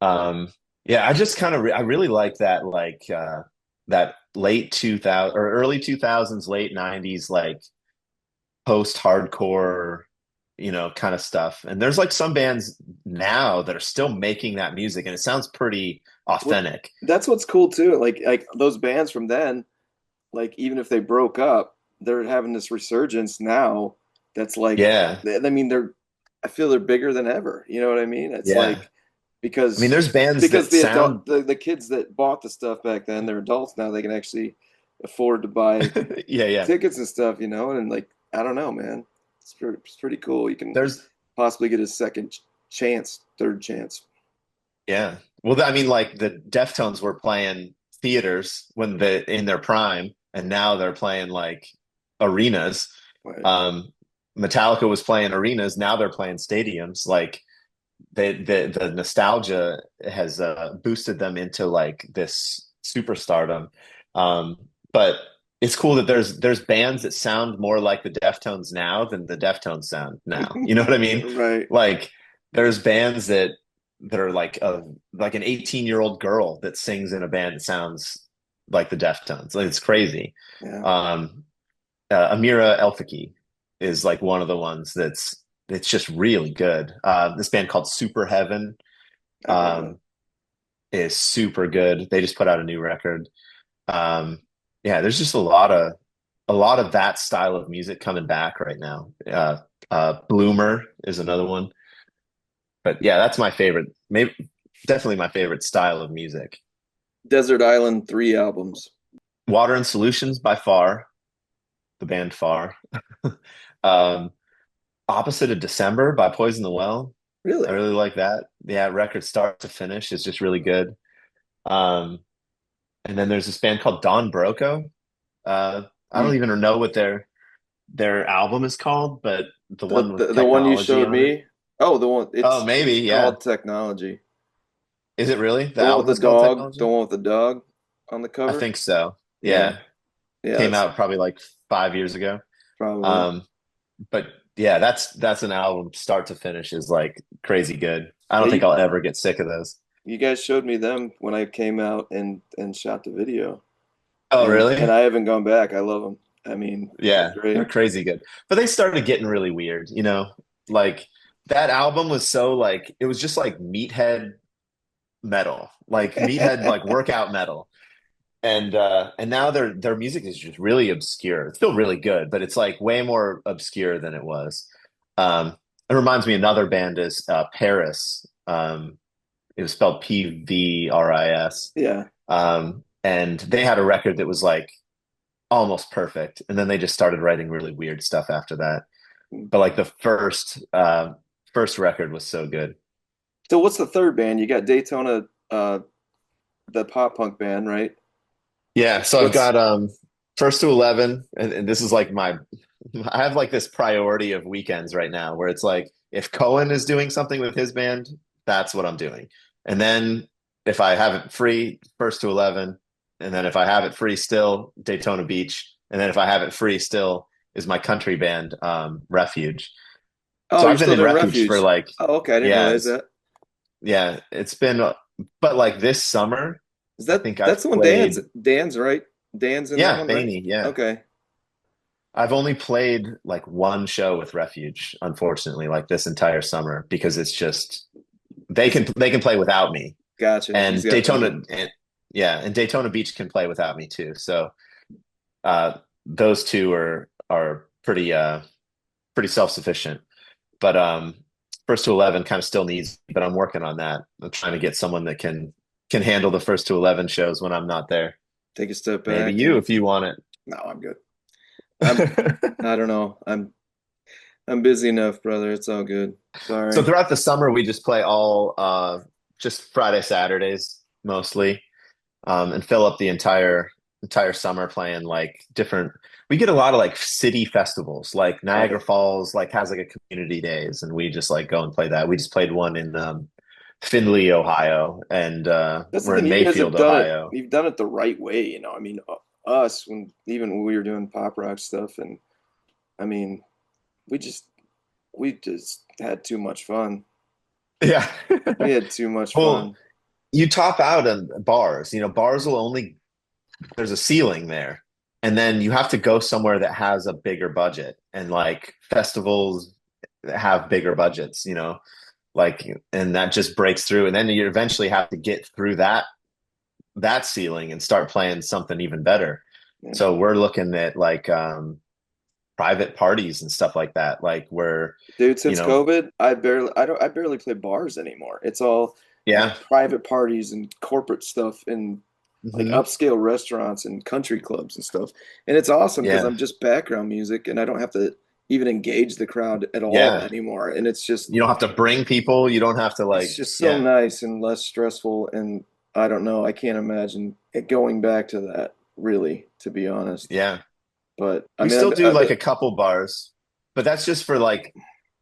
Yeah, I just kind of I really like that that late 2000 or early 2000s late 90s like post-hardcore kind of stuff. And there's like some bands now that are still making that music and it sounds pretty Well, authentic. that's what's cool too. Like those bands from then, like even if they broke up, they're having this resurgence now. That's like, Yeah. I mean, I feel they're bigger than ever. You know what I mean? It's Yeah. like I mean, because there's bands because that the adult sound, the kids that bought the stuff back then, they're adults now. They can actually afford to buy yeah, yeah. tickets and stuff. And like I don't know, man. It's pretty cool. You can There's, possibly get a second chance, third chance. yeah. Well, I mean, like the Deftones were playing theaters in their prime, and now they're playing like arenas. Right. Um, Metallica was playing arenas, now they're playing stadiums. Like the nostalgia has boosted them into like this superstardom. Um, but it's cool that there's bands that sound more like the Deftones now than the Deftones sound now. You know what I mean? Right. Like there's bands that are like an 18-year-old girl that sings in a band that sounds like the Deftones. Like it's crazy. Yeah. Um, Amira Elfaki is like one of the ones it's just really good. This band called Super Heaven I've heard of that. um, is super good. They just put out a new record. Um, yeah, there's just a lot of that style of music coming back right now. Bloomer is another one, but yeah, that's my favorite. Maybe definitely my favorite style of music. Desert Island 3 albums. Water and Solutions by far, the band Far. um, Opposite of December by Poison the Well. I Really? really like that. Yeah, record start to finish is just really good. Um, and then there's this band called Don Broco. I don't Hmm. even know what their album is called, but the The, one with the the one you technology showed on it. me. Oh, the one Oh, it's maybe, yeah. called Technology. Is it really? The The one with album the is called dog, the Technology? one with the dog on the I cover. think so. Yeah. Yeah. Yeah, Came that's out probably like 5 years ago. probably. Um, but yeah, that's an album start to finish is like crazy good. I Yeah, don't think I'll ever get sick of those. you guys showed me them when I came out and shot the video. Oh, And really? I haven't gone back. I love them. I mean, they're Yeah, they're great. crazy good. But they started getting really weird. Like that album was so like it was just like meathead metal, like meathead like workout metal. And now their music is just really obscure. It's still really good, but it's like way more obscure than it was. It reminds me another band is Paris. It was spelled Pvris. Yeah. And they had a record that was like almost perfect, and then they just started writing really weird stuff after that. But like the first first record was so good. So what's the third band? You got Daytona, the pop punk band, right? Yeah, so I've What's got first to 11, and this is like my I have like this priority of weekends right now where it's like if Cohen is doing something with his band, that's what I'm doing. And then if I have it free, first to 11, and then if I have it free still, Daytona Beach, and then if I have it free still is my country band, Refuge. Oh, So you're I've been still in doing Refuge for Refuge. like, Oh, okay. I didn't yeah, realize that. yeah, it's been, but like this summer, Is I that think that's I've the one Dan's played, Dan's right? Dan's in that yeah, one, right? Faney, yeah. Okay. I've only played like one show with Refuge, unfortunately, like this entire summer because it's just It's they can play without me. gotcha. He's And got Daytona and, yeah, and Daytona Beach can play without me too. So those two are pretty self-sufficient. But first to 11 kind of still needs, but I'm working on that. I'm trying to get someone that can handle the first to 11 shows when I'm not there. take a step Maybe back you and if you want no, I'm good. I'm it. I don't know. I'm busy enough, brother. It's all good. So Sorry. throughout the summer, we just play all just Friday, Saturdays mostly, and fill up the entire summer playing like different. We get a lot of like city festivals, like Niagara Right. Falls, like has like a community days, and we just like go and play that. We just played one in Findlay, Ohio, and That's the we're thing. in You guys have Mayfield, done it. Ohio. You've done it the right way, I mean, us when even when we were doing pop rock stuff, and I mean, we just we just had too much fun. Yeah. We had too much Well, fun. you top out in bars. You know, bars will only there's a ceiling there. And then you have to go somewhere that has a bigger budget and like festivals that have bigger budgets, like and that just breaks through. And then you eventually have to get through that ceiling and start playing something even better. Yeah. So we're looking at like private parties and stuff like that, like where, Dude, you since know, COVID, I barely play bars anymore. It's all yeah. private parties and corporate stuff and like Hmm. upscale restaurants and country clubs and stuff. And it's awesome because Yeah. I'm just background music and I don't have to even engage the crowd at all Yeah. anymore. And You don't have to bring people. You don't have to it's like, just so yeah. nice and less stressful. And I don't know, I can't imagine it going back to that really, to be honest. Yeah. But I We mean, still do I've like a couple bars, but that's just for like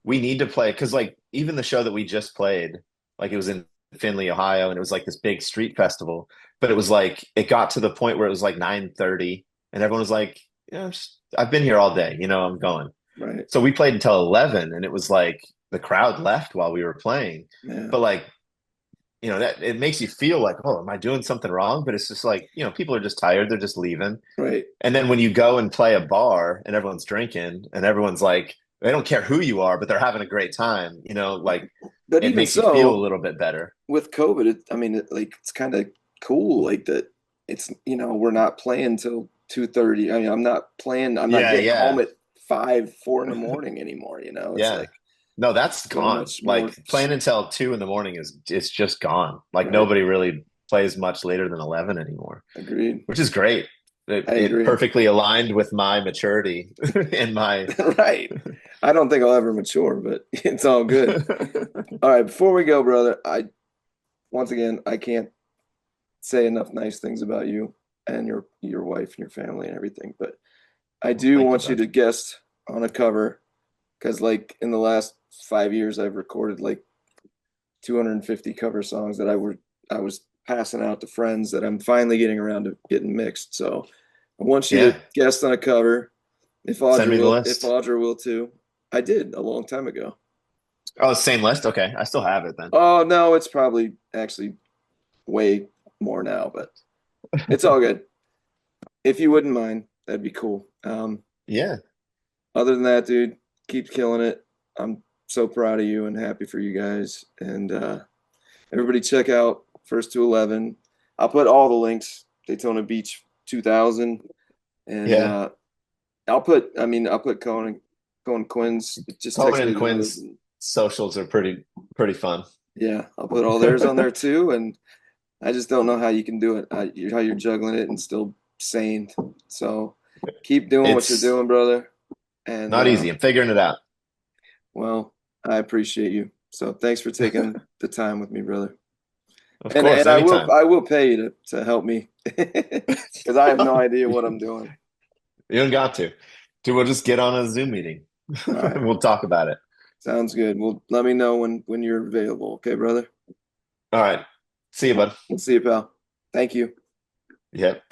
we need to play because like even the show that we just played, like it was in Findlay, Ohio, and it was like this big street festival. But it was like it got to the point where it was like 9:30, and everyone was like, "Yeah, I've been here all day, I'm going." right. So we played until 11, and it was like the crowd left while we were playing. Yeah. But like that it makes you feel like, oh, am I doing something wrong? But it's just like people are just tired, they're just leaving. Right. And then when you go and play a bar and everyone's drinking and everyone's like, they don't care who you are, but they're having a great time, like But it even makes you feel a so, little bit better. with COVID, I mean, like it's kind of cool, like that. It's we're not playing till 2:30. I mean, I'm not playing. I'm not Yeah, getting home yeah, at 5, 4 in the morning anymore. It's yeah. like No, that's so gone. much more. Like playing until 2 in the morning is it's just gone. Like Right. nobody really plays much later than 11 anymore, Agreed. which is great. I It agree. perfectly aligned with my maturity and my Right. I don't think I'll ever mature, but it's all good. All right. Before we go, brother, once again I can't say enough nice things about you and your wife and your family and everything, but I Well, do thank you, want you bud. to guest on a cover because like in the last 5 years I've recorded like 250 cover songs that I was passing out to friends that I'm finally getting around to getting mixed. So I want you Yeah. to guest on a cover Send me the if list. Audra will too. I did a long time ago. Oh, same list. Okay. I still have it then. Oh no, it's probably actually way more now, but it's all good. If you wouldn't mind, that'd be cool. Yeah. Other than that, dude, keep killing it. I'm so proud of you and happy for you guys. And everybody check out First to 11. I'll put all the links, Daytona Beach 2000. And Yeah. I'll put Cohen Quinn's. Just Cohen text me and those. Quinn's And socials are pretty fun. yeah, I'll put all theirs on there too. And I just don't know how you can do it, how you're juggling it and still sane. So keep doing what you're It's doing, brother. And not easy. I'm figuring it out. well, I appreciate you. So thanks for taking the time with me, brother. Of And course, anytime. I will pay you to help me because I have no idea what I'm doing. You don't got to. Dude, we'll just get on a Zoom meeting. All right. We'll talk about it. Sounds good. Well, let me know when you're available. Okay, brother? All right. See you, bud. We'll see you, pal. Thank you. Yep.